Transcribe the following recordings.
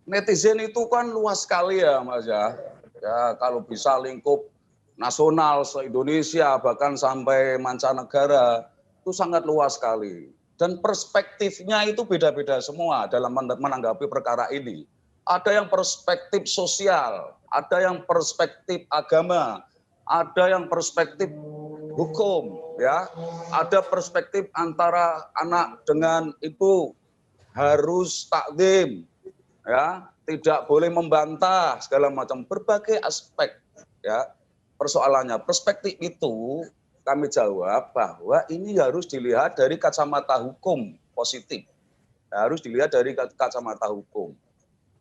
netizen itu kan luas sekali ya Mas ya. Ya kalau bisa lingkup nasional se-Indonesia bahkan sampai mancanegara itu sangat luas sekali. Dan perspektifnya itu beda-beda semua dalam menanggapi perkara ini. Ada yang perspektif sosial, ada yang perspektif agama, ada yang perspektif hukum, ya, ada perspektif antara anak dengan ibu harus takdim, ya, tidak boleh membantah segala macam, berbagai aspek, ya, persoalannya. Perspektif itu kami jawab bahwa ini harus dilihat dari kacamata hukum positif, harus dilihat dari kacamata hukum.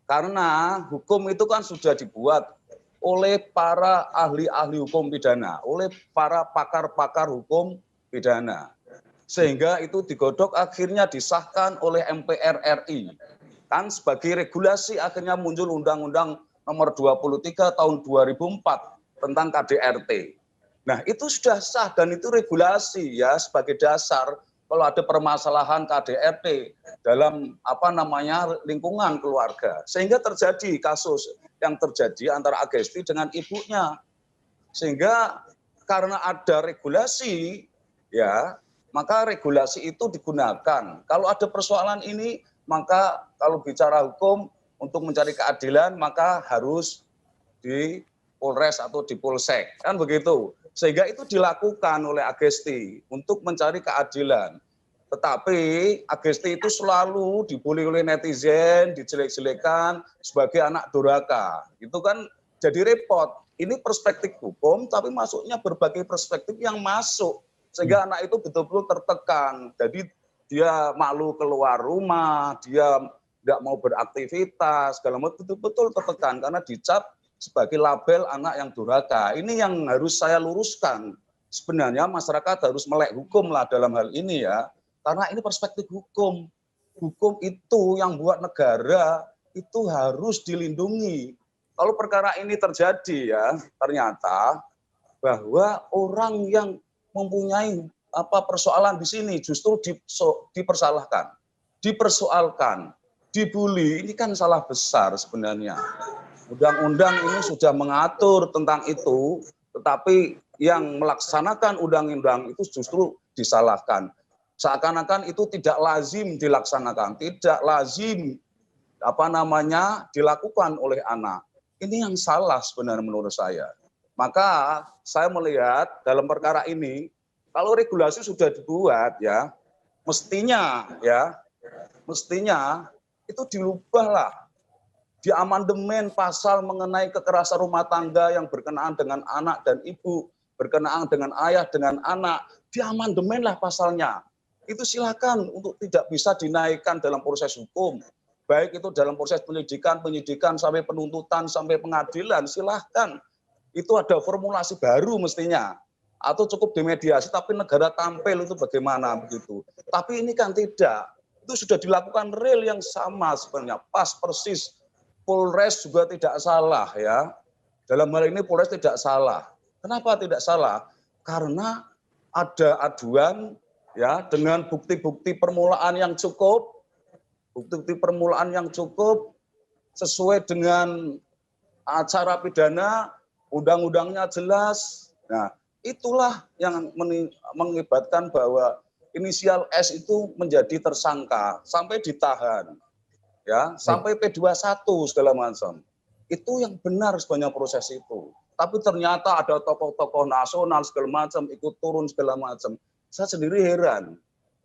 Karena hukum itu kan sudah dibuat oleh para ahli-ahli hukum pidana, oleh para pakar-pakar hukum pidana. Sehingga itu digodok akhirnya disahkan oleh MPR RI. Kan sebagai regulasi akhirnya muncul Undang-Undang Nomor 23 Tahun 2004 tentang KDRT. Nah itu sudah sah dan itu regulasi ya sebagai dasar kalau ada permasalahan KDRT dalam lingkungan keluarga. Sehingga terjadi kasus yang terjadi antara Agesti dengan ibunya. Sehingga karena ada regulasi ya, maka regulasi itu digunakan. Kalau ada persoalan ini, maka kalau bicara hukum untuk mencari keadilan maka harus di Polres atau di Polsek, kan begitu. Sehingga itu dilakukan oleh Agesti untuk mencari keadilan. Tetapi Agesti itu selalu dibully oleh netizen, dijelek-jelekan sebagai anak durhaka. Itu kan jadi repot. Ini perspektif hukum, tapi masuknya berbagai perspektif yang masuk. Sehingga anak itu betul-betul tertekan. Jadi dia malu keluar rumah, dia tidak mau beraktivitas, segala macam betul-betul tertekan karena dicap sebagai label anak yang durhaka. Ini yang harus saya luruskan. Sebenarnya masyarakat harus melek hukum lah dalam hal ini ya. Karena ini perspektif hukum. Hukum itu yang buat negara itu harus dilindungi. Kalau perkara ini terjadi ya, ternyata bahwa orang yang mempunyai persoalan di sini justru dipersalahkan, dipersoalkan, dibully, ini kan salah besar sebenarnya. Undang-undang ini sudah mengatur tentang itu, tetapi yang melaksanakan undang-undang itu justru disalahkan. Seakan-akan itu tidak lazim dilaksanakan, tidak lazim dilakukan oleh anak. Ini yang salah sebenarnya menurut saya. Maka saya melihat dalam perkara ini, kalau regulasi sudah dibuat ya, mestinya itu dirubahlah. Di amandemen pasal mengenai kekerasan rumah tangga yang berkenaan dengan anak dan ibu, berkenaan dengan ayah dengan anak, di amandemenlah pasalnya. Itu silakan untuk tidak bisa dinaikkan dalam proses hukum. Baik itu dalam proses penyidikan sampai penuntutan, sampai pengadilan, silahkan. Itu ada formulasi baru mestinya. Atau cukup dimediasi, tapi negara tampil itu bagaimana begitu. Tapi ini kan tidak. Itu sudah dilakukan real yang sama sebenarnya, pas persis. Polres juga tidak salah ya. Dalam hal ini Polres tidak salah. Kenapa tidak salah? Karena ada aduan ya dengan bukti-bukti permulaan yang cukup, sesuai dengan acara pidana, undang-undangnya jelas. Nah, itulah yang mengibatkan bahwa inisial S itu menjadi tersangka sampai ditahan. Ya, sampai P21 segala macam. Itu yang benar sebenarnya proses itu. Tapi ternyata ada tokoh-tokoh nasional segala macam ikut turun segala macam. Saya sendiri heran.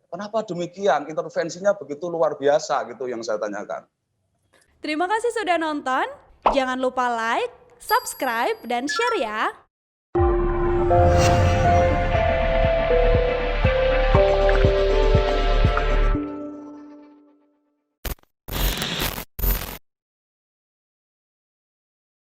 Kenapa demikian? Intervensinya begitu luar biasa gitu yang saya tanyakan. Terima kasih sudah nonton. Jangan lupa like, subscribe, dan share ya.